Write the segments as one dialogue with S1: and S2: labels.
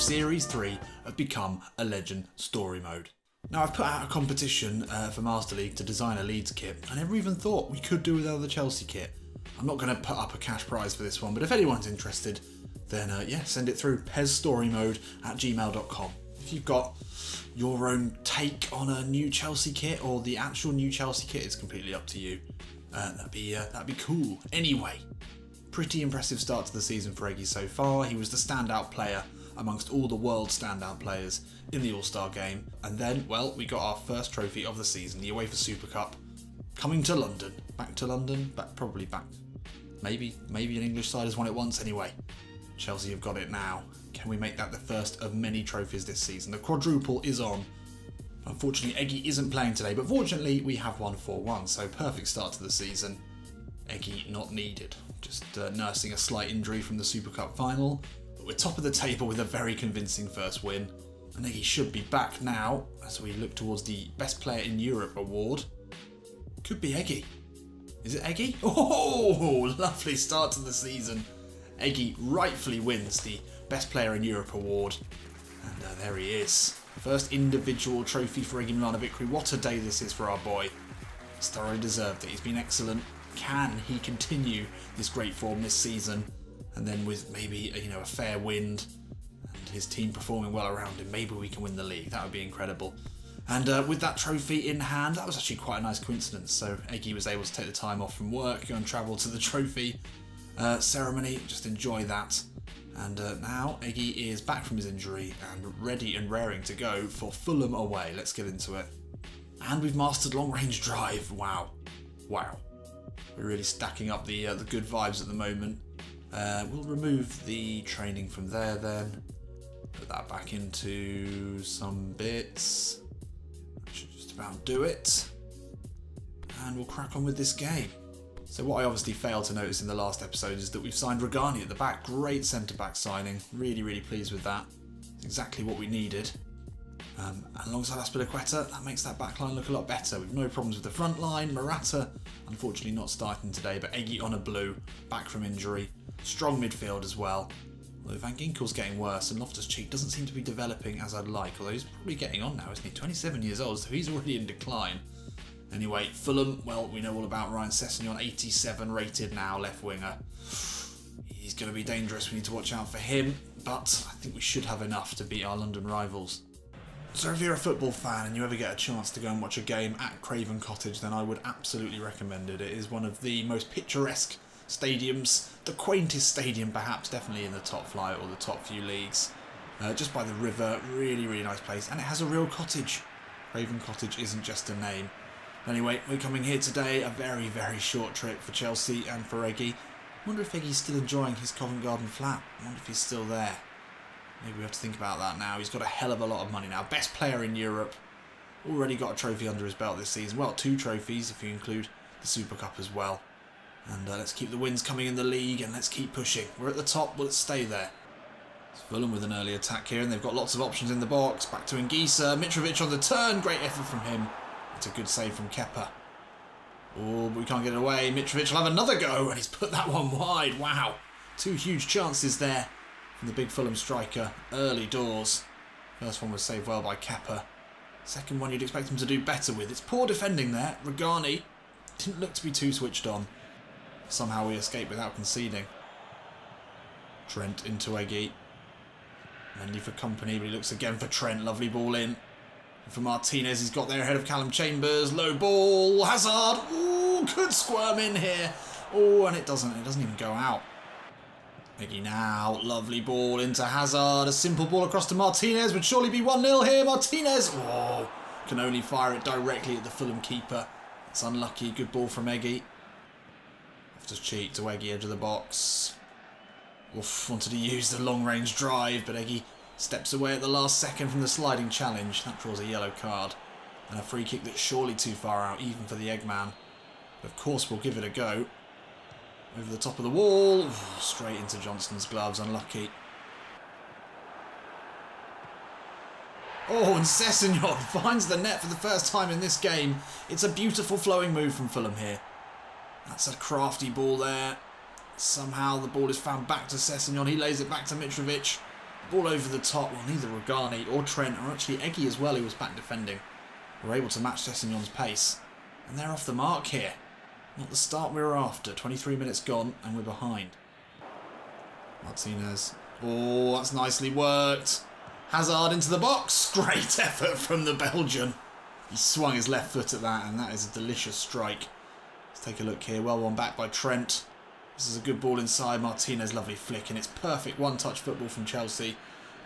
S1: Series 3 of Become a Legend Story Mode. Now, I've put out a competition for Master League to design a Leeds kit. I never even thought we could do without the Chelsea kit. I'm not going to put up a cash prize for this one, but if anyone's interested, then yeah, send it through pezstorymode@gmail.com. If you've got your own take on a new Chelsea kit or the actual new Chelsea kit, it's completely up to you. That'd be cool. Anyway, pretty impressive start to the season for Eggy so far. He was the standout player amongst all the world standout players in the All-Star game. And then, well, we got our first trophy of the season, the UEFA Super Cup, coming to London. Back to London? Probably back. Maybe an English side has won it once anyway. Chelsea have got it now. Can we make that the first of many trophies this season? The quadruple is on. Unfortunately, Eggy isn't playing today, but fortunately we have won 4-1, so perfect start to the season. Eggy not needed. Just nursing a slight injury from the Super Cup final. But we're top of the table with a very convincing first win. And Eggy should be back now as we look towards the Best Player in Europe award. Could be Eggy. Is it Eggy? Oh, lovely start to the season. Eggy rightfully wins the Best Player in Europe award. And there he is. First individual trophy for Eggy Milanovic. What a day this is for our boy. He's thoroughly deserved it. He's been excellent. Can he continue this great form this season? And then with maybe a fair wind and his team performing well around him, maybe we can win the league. That would be incredible. And with that trophy in hand, that was actually quite a nice coincidence. So Eggy was able to take the time off from work, go and travel to the trophy ceremony, just enjoy that. And now Eggy is back from his injury and ready and raring to go for Fulham away. Let's get into it. And we've mastered long range drive. Wow. We're really stacking up the good vibes at the moment. We'll remove the training from there then. Put that back into some bits. That should just about do it. And we'll crack on with this game. So what I obviously failed to notice in the last episode is that we've signed Rugani at the back. Great centre-back signing. Really pleased with that. It's exactly what we needed. And alongside Azpilicueta, that makes that back line look a lot better. We've no problems with the front line. Morata, unfortunately not starting today, but Eggy on a blue, back from injury. Strong midfield as well. Although Van Ginkel's getting worse and Loftus-Cheek doesn't seem to be developing as I'd like. Although he's probably getting on now, isn't he? 27 years old, so he's already in decline. Anyway, Fulham, well, we know all about Ryan Sessegnon, 87 rated now, left winger. He's going to be dangerous, we need to watch out for him, but I think we should have enough to beat our London rivals. So if you're a football fan and you ever get a chance to go and watch a game at Craven Cottage, then I would absolutely recommend it. It is one of the most picturesque stadiums, the quaintest stadium perhaps, definitely in the top flight or the top few leagues. Just by the river, really nice place, and it has a real cottage. Craven Cottage isn't just a name. Anyway, we're coming here today, a very short trip for Chelsea and for Eggy. I wonder if Eggy's still enjoying his Covent Garden flat. I wonder if he's still there. Maybe we have to think about that now. He's got a hell of a lot of money now. Best player in Europe. Already got a trophy under his belt this season. Well, 2 trophies if you include the Super Cup as well. And let's keep the wins coming in the league and let's keep pushing. We're at the top, let's stay there. It's Fulham with an early attack here and they've got lots of options in the box. Back to Ngisa. Mitrovic on the turn. Great effort from him. It's a good save from Kepa. Oh, but we can't get it away. Mitrovic will have another go, and he's put that one wide. Wow. 2 huge chances there from the big Fulham striker early doors. First one was saved well by Kepa. Second one you'd expect him to do better with. It's poor defending there. Rugani didn't look to be too switched on. Somehow we escaped without conceding. Trent into Eggy. Mendy for company, but he looks again for Trent. Lovely ball in. For Martinez, he's got there ahead of Callum Chambers. Low ball. Hazard. Ooh, could squirm in here. Oh, and it doesn't even go out. Eggy now. Lovely ball into Hazard. A simple ball across to Martinez. Would surely be 1-0 here. Martinez. Oh, can only fire it directly at the Fulham keeper. It's unlucky. Good ball from Eggy. Loftus-Cheek to Eggy, edge of the box. Oof, wanted to use the long-range drive, but Eggy steps away at the last second from the sliding challenge. That draws a yellow card. And a free kick that's surely too far out, even for the Eggman. But of course, we'll give it a go. Over the top of the wall. Ooh, straight into Johnston's gloves. Unlucky. Oh, and Sessegnon finds the net for the first time in this game. It's a beautiful flowing move from Fulham here. That's a crafty ball there. Somehow the ball is found back to Sessegnon. He lays it back to Mitrovic. Ball over the top. Well, neither Rugani or Trent, or actually Eggy as well, who was back defending, were able to match Sessegnon's pace. And they're off the mark here. Not the start we were after. 23 minutes gone and we're behind. Martinez. Oh, that's nicely worked. Hazard into the box. Great effort from the Belgian. He swung his left foot at that, and that is a delicious strike. Let's take a look here. Well won back by Trent. This is a good ball inside. Martinez, lovely flick, and it's perfect one-touch football from Chelsea.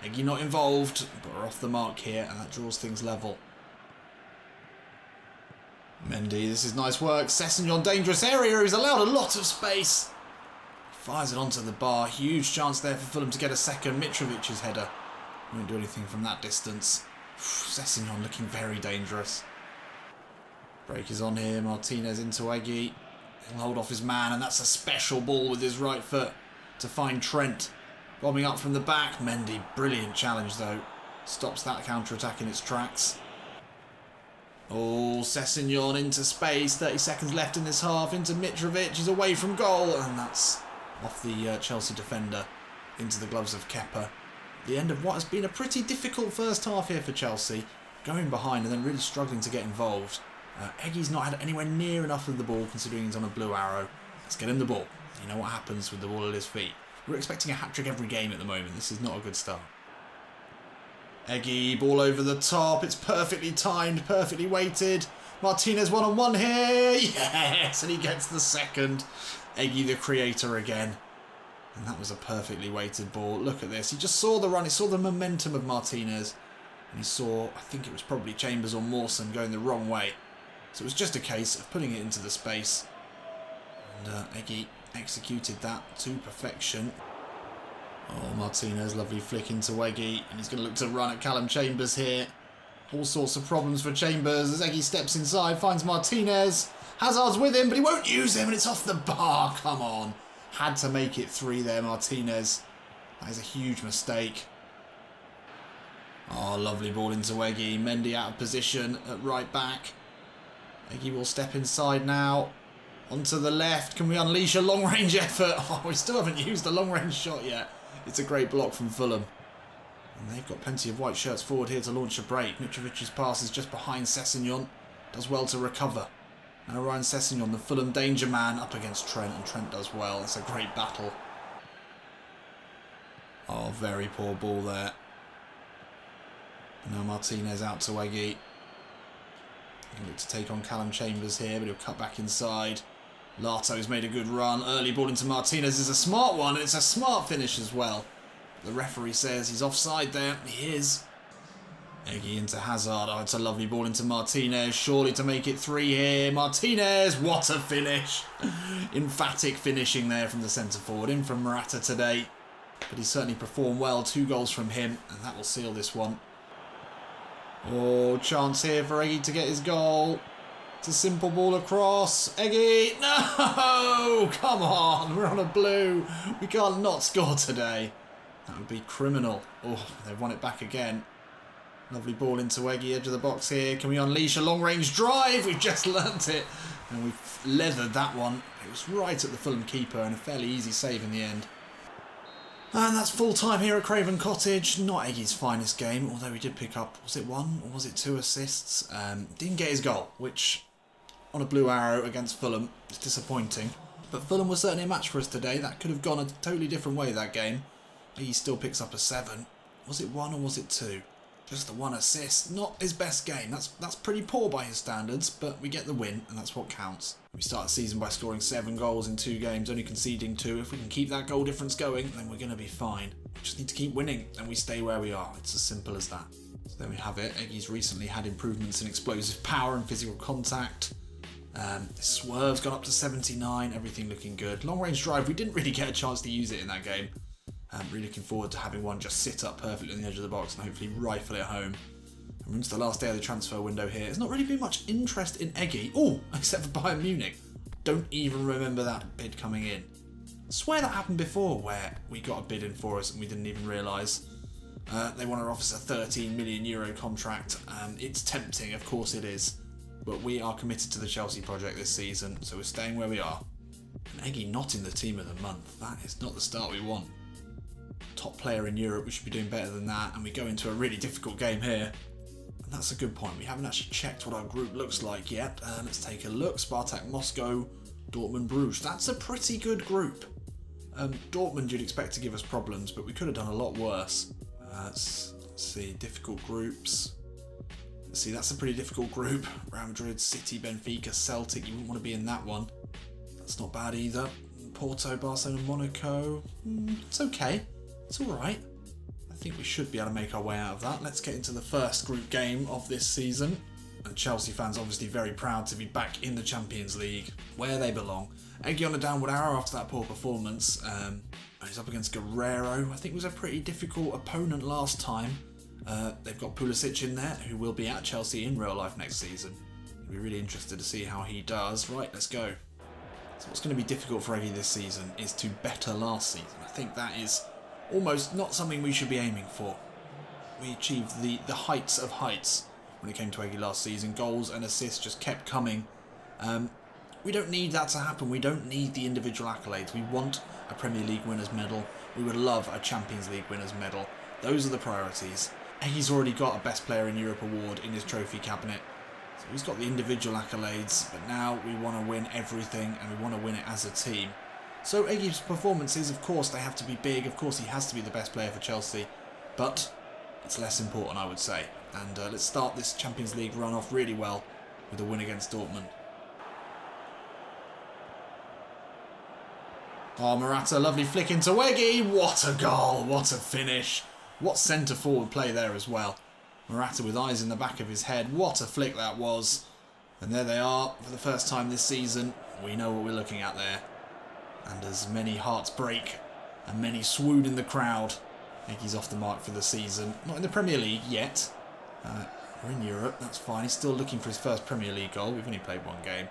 S1: Eggy not involved, but we're off the mark here, and that draws things level. Mendy, this is nice work. Sessegnon, dangerous area. He's allowed a lot of space. Fires it onto the bar. Huge chance there for Fulham to get a second. Mitrovic's header. Won't do anything from that distance. Sessegnon looking very dangerous. Break is on here. Martinez into Eggy. He'll hold off his man, and that's a special ball with his right foot to find Trent. Bombing up from the back. Mendy, brilliant challenge though. Stops that counter-attack in its tracks. Oh, Sessegnon into space. 30 seconds left in this half. Into Mitrovic. He's away from goal, and that's off the Chelsea defender into the gloves of Kepa. The end of what has been a pretty difficult first half here for Chelsea. Going behind and then really struggling to get involved. Eggy's not had anywhere near enough of the ball considering he's on a blue arrow. Let's get him the ball. You know what happens with the ball at his feet. We're expecting a hat-trick every game at the moment. This is not a good start. Eggy, ball over the top. It's perfectly timed, perfectly weighted. Martinez one-on-one here. Yes, and he gets the second. Eggy the creator again. And that was a perfectly weighted ball. Look at this. He just saw the run. He saw the momentum of Martinez. And he saw, I think it was probably Chambers or Mawson going the wrong way. So it was just a case of putting it into the space. And Eggy executed that to perfection. Oh, Martinez, lovely flick into Eggy. And he's going to look to run at Callum Chambers here. All sorts of problems for Chambers as Eggy steps inside, finds Martinez. Hazard's with him, but he won't use him, and it's off the bar. Come on. Had to make it 3 there, Martinez. That is a huge mistake. Oh, lovely ball into Eggy. Mendy out of position at right back. Eggy will step inside now. Onto the left. Can we unleash a long-range effort? Oh, we still haven't used a long-range shot yet. It's a great block from Fulham. And they've got plenty of white shirts forward here to launch a break. Mitrovic's pass is just behind Sessegnon. Does well to recover. Now Ryan Sessegnon, the Fulham danger man, up against Trent, and Trent does well. It's a great battle. Oh, very poor ball there. Now Martinez out to Eggy. He'll look to take on Callum Chambers here, but he'll cut back inside. Lato's made a good run. Early ball into Martinez is a smart one, and it's a smart finish as well. The referee says he's offside there. He is. Eggy into Hazard. Oh, it's a lovely ball into Martinez. Surely to make it 3 here. Martinez, what a finish. Emphatic finishing there from the centre forward. In from Morata today. But he certainly performed well. 2 goals from him, and that will seal this one. Oh, chance here for Eggy to get his goal. It's a simple ball across. Eggy, no! Come on, we're on a blue. We can't not score today. That would be criminal. Oh, they've won it back again. Lovely ball into Eggy, edge of the box here. Can we unleash a long-range drive? We've just learnt it. And we've leathered that one. It was right at the Fulham keeper and a fairly easy save in the end. And that's full time here at Craven Cottage. Not Eggy's finest game, although he did pick up, was it 1 or was it 2 assists? Didn't get his goal, which on a blue arrow against Fulham is disappointing. But Fulham was certainly a match for us today. That could have gone a totally different way, that game. He still picks up a 7. Was it 1 or was it 2? Just the 1 assist. Not his best game. That's pretty poor by his standards, but we get the win, and that's what counts. We start the season by scoring 7 goals in 2 games, only conceding 2. If we can keep that goal difference going, then we're going to be fine. We just need to keep winning, and we stay where we are. It's as simple as that. So there we have it. Eggy's recently had improvements in explosive power and physical contact. His swerve's gone up to 79. Everything looking good. Long range drive, we didn't really get a chance to use it in that game. Really looking forward to having one just sit up perfectly on the edge of the box and hopefully rifle it home. And we're into the last day of the transfer window here. There's not really been much interest in Eggy. Oh, except for Bayern Munich. Don't even remember that bid coming in. I swear that happened before where we got a bid in for us and we didn't even realise. They want to offer us a €13 million contract. It's tempting, of course it is. But we are committed to the Chelsea project this season, so we're staying where we are. And Eggy not in the team of the month. That is not the start we want. top player in Europe. We should be doing better than that. And we go into a really difficult game here. And that's a good point. We haven't actually checked what our group looks like yet. Let's take a look. Spartak Moscow, Dortmund, Bruges. That's a pretty good group. Dortmund you'd expect to give us problems, but we could have done a lot worse. Let's see. Difficult groups. Let's see, that's a pretty difficult group. Real Madrid, City, Benfica, Celtic. You wouldn't want to be in that one. That's not bad either. Porto, Barcelona, Monaco. It's okay. It's alright. I think we should be able to make our way out of that. Let's get into the first group game of this season. And Chelsea fans obviously very proud to be back in the Champions League, where they belong. Eggy on a downward arrow after that poor performance. He's up against Guerrero. I think it was a pretty difficult opponent last time. They've got Pulisic in there, who will be at Chelsea in real life next season. I'll be really interested to see how he does. Right, let's go. So what's going to be difficult for Eggy this season is to better last season. I think that is almost not something we should be aiming for. We achieved the heights of heights when it came to Eggy last season. Goals and assists just kept coming. We don't need that to happen. We don't need the individual accolades. We want a Premier League winners medal. We would love a Champions League winners medal. Those are the priorities. He's already got a Best Player in Europe award in his trophy cabinet. So he's got the individual accolades, but now we want to win everything and we want to win it as a team. So Eggy's performances, of course, they have to be big. Of course, he has to be the best player for Chelsea, but it's less important, I would say. And let's start this Champions League run off really well with a win against Dortmund. Oh, Morata, lovely flick into Eggy. What a goal, what a finish. What centre forward play there as well. Morata with eyes in the back of his head. What a flick that was. And there they are for the first time this season. We know what we're looking at there. And as many hearts break and many swoon in the crowd, Eggy's off the mark for the season. Not in the Premier League yet. We're in Europe, that's fine. He's still looking for his first Premier League goal. We've only played one game.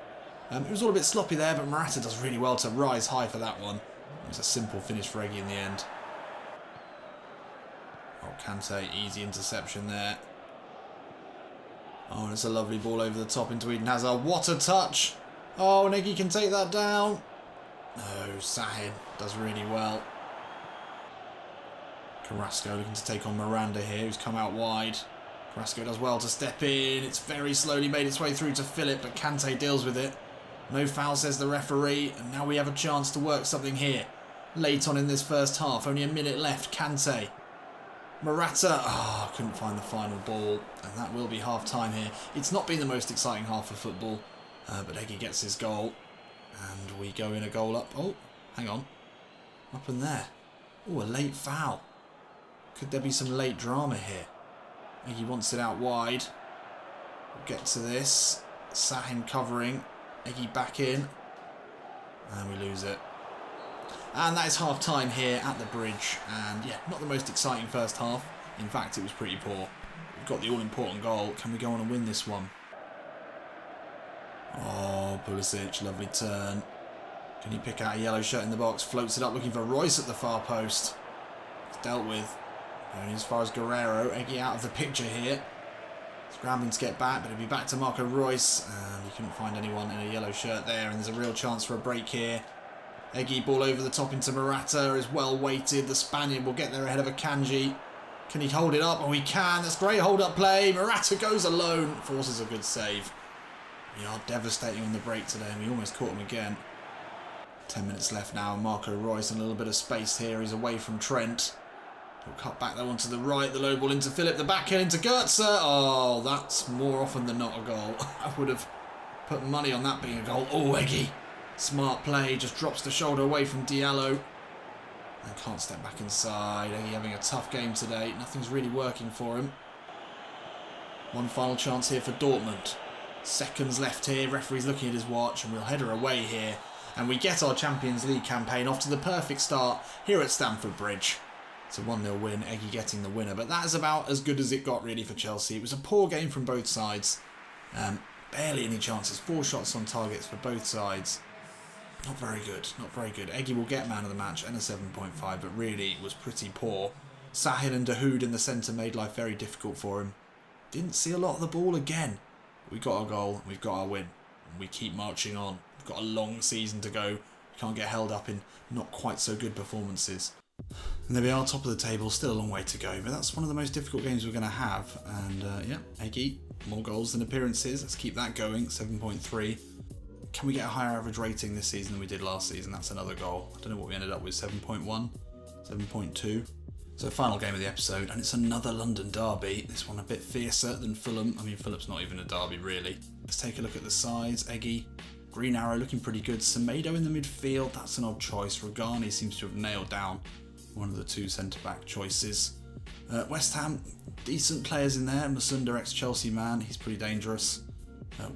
S1: It was all a bit sloppy there, but Morata does really well to rise high for that one. It was a simple finish for Eggy in the end. Oh, Kante, easy interception there. Oh, and it's a lovely ball over the top into Eden Hazard. What a touch! Oh, and Eggy can take that down. No, Sahin does really well. Carrasco looking to take on Miranda here, who's come out wide. Carrasco does well to step in. It's very slowly made its way through to Philip, but Kante deals with it. No foul, says the referee, and now we have a chance to work something here. Late on in this first half, only a minute left. Kante. Morata, couldn't find the final ball, and that will be half time here. It's not been the most exciting half of football, but Eggy gets his goal, and we go in a goal up. Oh, hang on. Up in there. Oh, a late foul. Could there be some late drama here? Eggy wants it out wide. We'll get to this. Sahin covering. Eggy back in. And we lose it. And that is half time here at the Bridge. And yeah, not the most exciting first half. In fact, it was pretty poor. We've got the all-important goal. Can we go on and win this one? Oh, Pulisic, lovely turn. Can he pick out a yellow shirt in the box? Floats it up looking for Royce at the far post. It's dealt with. Going as far as Guerrero. Eggy out of the picture here. Scrambling to get back, but it'll be back to Marco Royce. And he couldn't find anyone in a yellow shirt there. And there's a real chance for a break here. Eggy, ball over the top into Morata, is well weighted. The Spaniard will get there ahead of Akanji. Can he hold it up? Oh, he can. That's great hold-up play. Morata goes alone. Forces a good save. We are devastating on the break today, and we almost caught him again. 10 minutes left now. Marco Royce in a little bit of space here. He's away from Trent. He'll cut back though onto the right. The low ball into Philip. The back heel into Goetze. Oh, that's more often than not a goal. I would have put money on that being a goal. Oh, Eggy. Smart play. Just drops the shoulder away from Diallo. And can't step back inside. Eggy having a tough game today. Nothing's really working for him. One final chance here for Dortmund. Seconds left here. Referee's looking at his watch, and we'll head her away here. And we get our Champions League campaign off to the perfect start here at Stamford Bridge. It's a 1-0 win, Eggy getting the winner. But that is about as good as it got really for Chelsea. It was a poor game from both sides. Barely any chances. 4 shots on targets for both sides. Not very good, not very good. Eggy will get man of the match and a 7.5, but really it was pretty poor. Sahin and Dahoud in the centre made life very difficult for him. Didn't see a lot of the ball again. We got our goal, and we've got our win. And we keep marching on. We've got a long season to go. We can't get held up in not quite so good performances. And there we are, top of the table, still a long way to go, but that's one of the most difficult games we're going to have. And yeah, Eggy, more goals than appearances. Let's keep that going, 7.3. Can we get a higher average rating this season than we did last season? That's another goal. I don't know what we ended up with, 7.1, 7.2. So final game of the episode, and it's another London derby. This one a bit fiercer than Fulham. I mean, Fulham's not even a derby, really. Let's take a look at the sides. Eggy, Green Arrow looking pretty good. Semedo in the midfield, that's an odd choice. Rugani seems to have nailed down one of the two centre-back choices. West Ham, decent players in there. Masunda, ex-Chelsea man, he's pretty dangerous.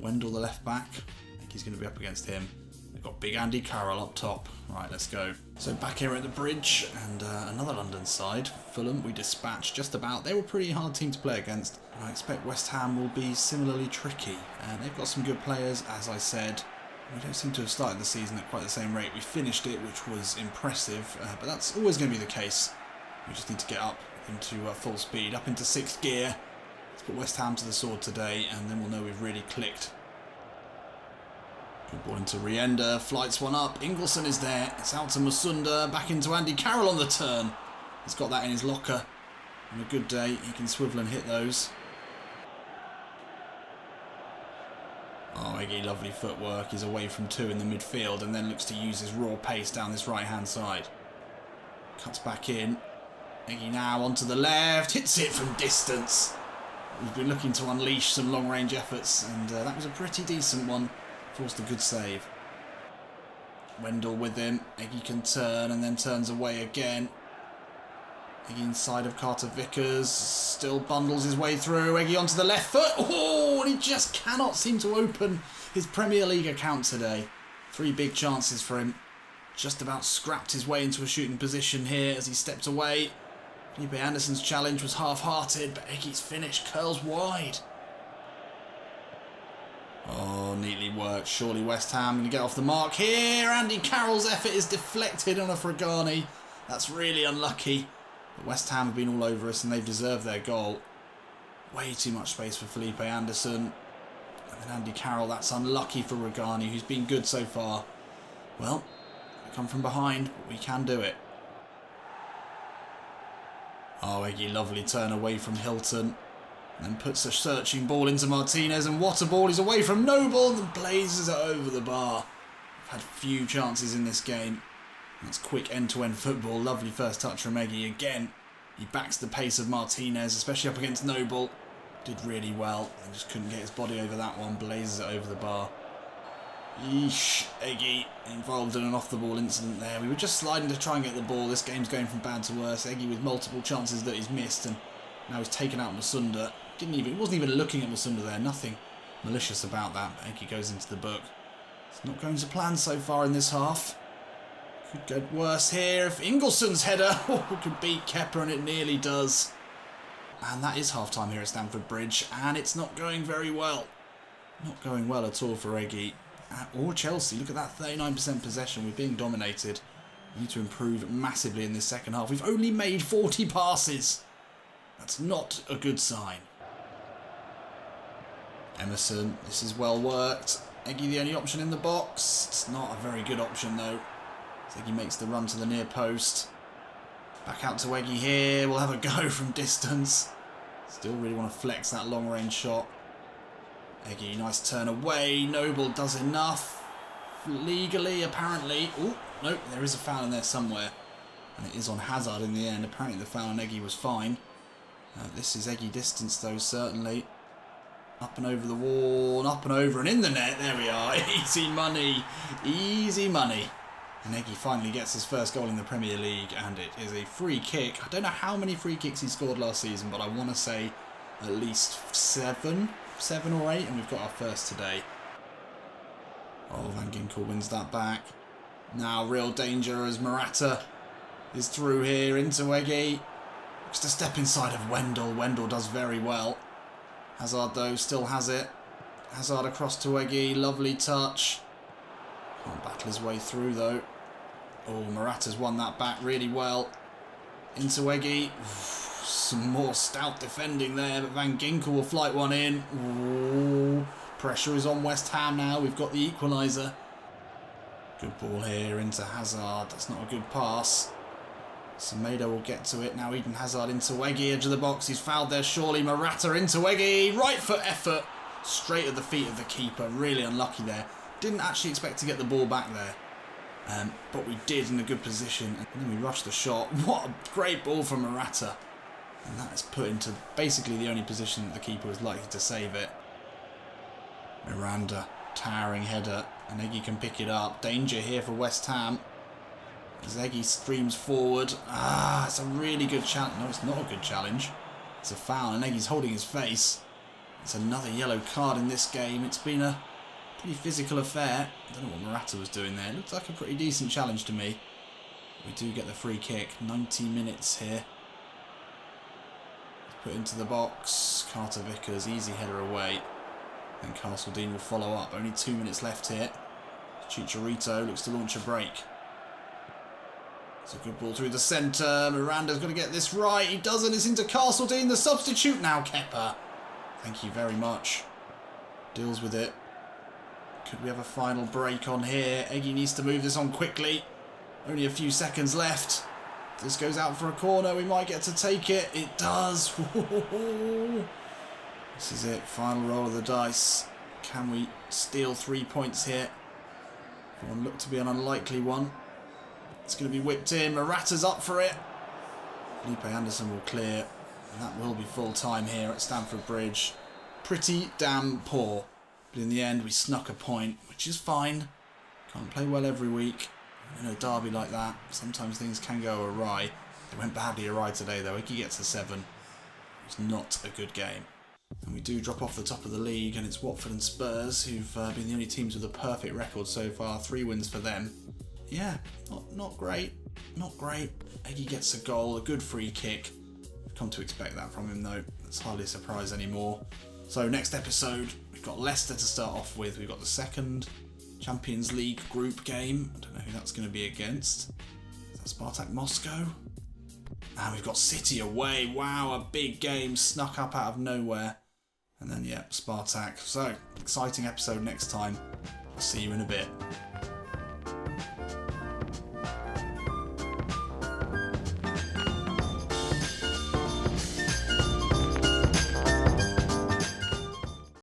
S1: Wendell, the left-back, I think he's going to be up against him. They've got big Andy Carroll up top. Right, let's go. So back here at the Bridge, and another London side. Fulham, we dispatched just about. They were a pretty hard team to play against. And I expect West Ham will be similarly tricky. They've got some good players, as I said. We don't seem to have started the season at quite the same rate. We finished it, which was impressive, but that's always going to be the case. We just need to get up into full speed, up into 6th gear. Let's put West Ham to the sword today, and then we'll know we've really clicked. Good ball into Rienda, flights one up. Ingelsson is there. It's out to Masunda, back into Andy Carroll on the turn. He's got that in his locker. On a good day, he can swivel and hit those. Oh, Eggy, lovely footwork. He's away from 2 in the midfield and then looks to use his raw pace down this right-hand side. Cuts back in. Eggy now onto the left. Hits it from distance. We've been looking to unleash some long-range efforts, and that was a pretty decent one. Forced a good save. Wendell with him. Eggy can turn and then turns away again. Eggy inside of Carter Vickers, still bundles his way through. Eggy onto the left foot. Oh, and he just cannot seem to open his Premier League account today. 3 big chances for him. Just about scrapped his way into a shooting position here as he stepped away. Felipe Anderson's challenge was half-hearted, but Eggy's finish curls wide. Oh, neatly worked. Surely West Ham going to get off the mark here. Andy Carroll's effort is deflected on a Fragani. That's really unlucky. But West Ham have been all over us and they've deserved their goal. Way too much space for Felipe Anderson. And then Andy Carroll, that's unlucky for Rugani, who's been good so far. Well, we come from behind, but we can do it. Oh, Eggy, lovely turn away from Hilton. And then puts a searching ball into Martinez, and what a ball. He's away from Noble and blazes it over the bar. We've had few chances in this game. That's quick end-to-end football. Lovely first touch from Eggy again. He backs the pace of Martinez, especially up against Noble. Did really well and just couldn't get his body over that one. Blazes it over the bar. Yeesh, Eggy involved in an off-the-ball incident there. We were just sliding to try and get the ball. This game's going from bad to worse. Eggy with multiple chances that he's missed, and now he's taken out Masunda. He wasn't even looking at Masunda there. Nothing malicious about that. But Eggy goes into the book. It's not going to plan so far in this half. Could get worse here if Ingelson's header could beat Kepa, and it nearly does. And that is half-time here at Stamford Bridge, and it's not going very well. Not going well at all for Eggy. Or Chelsea. Look at that 39% possession. We're being dominated. We need to improve massively in this second half. We've only made 40 passes. That's not a good sign. Emerson, this is well worked. Eggy the only option in the box. It's not a very good option though. Eggy makes the run to the near post. Back out to Eggy here. We'll have a go from distance. Still really want to flex that long range shot. Eggy, nice turn away. Noble does enough. Legally, apparently. Oh, nope, there is a foul in there somewhere. And it is on Hazard in the end. Apparently the foul on Eggy was fine. This is Eggy distance though, certainly. Up and over the wall, up and over and in the net. There we are. Easy money. Easy money. And Eggy finally gets his first goal in the Premier League, and it is a free kick. I don't know how many free kicks he scored last season, but I want to say at least 7 or 8, and we've got our first today. Oh, Van Ginkel wins that back. Now real danger as Morata is through here into Eggy. Looks to step inside of Wendell. Wendell does very well. Hazard though still has it. Hazard across to Eggy. Lovely touch. Can't battle his way through though. Oh, Morata's won that back really well. Into Eggy. Some more stout defending there, but Van Ginkel will flight one in. Ooh, pressure is on West Ham now. We've got the equaliser. Good ball here into Hazard. That's not a good pass. Semedo will get to it. Now Eden Hazard into Eggy, edge of the box. He's fouled there surely. Morata into Eggy. Right foot effort. Straight at the feet of the keeper. Really unlucky there. Didn't actually expect to get the ball back there. But we did in a good position. And then we rushed the shot. What a great ball from Morata. And that is put into basically the only position that the keeper was likely to save it. Miranda, towering header. And Eggy can pick it up. Danger here for West Ham. As Eggy streams forward. It's a really good challenge. No, it's not a good challenge. It's a foul and Eggy's holding his face. It's another yellow card in this game. It's been a pretty physical affair. I don't know what Morata was doing there. It looked like a pretty decent challenge to me. We do get the free kick. 90 minutes here. Put into the box. Carter Vickers, easy header away. Then Castledine will follow up. Only 2 minutes left here. Chicharito looks to launch a break. It's a good ball through the centre. Miranda's got to get this right. He doesn't. It's into Castledine, the substitute now, Kepa. Thank you very much. Deals with it. Could we have a final break on here? Eggy needs to move this on quickly. Only a few seconds left. This goes out for a corner. We might get to take it. It does. This is it. Final roll of the dice. Can we steal 3 points here? One looked to be an unlikely one. It's going to be whipped in. Morata's up for it. Felipe Anderson will clear. And that will be full time here at Stamford Bridge. Pretty damn poor. But in the end, we snuck a point, which is fine. Can't play well every week. In a derby like that, sometimes things can go awry. They went badly awry today, though. Icky gets a 7. It's not a good game. And we do drop off the top of the league, and it's Watford and Spurs who've been the only teams with a perfect record so far. 3 wins for them. Yeah, not great. Not great. Eggy gets a goal, a good free kick. We've come to expect that from him, though. It's hardly a surprise anymore. So next episode, we've got Leicester to start off with. We've got the second Champions League group game. I don't know who that's going to be against. Is that Spartak Moscow? And we've got City away. Wow, a big game snuck up out of nowhere. And then, yeah, Spartak. So, exciting episode next time. I'll see you in a bit.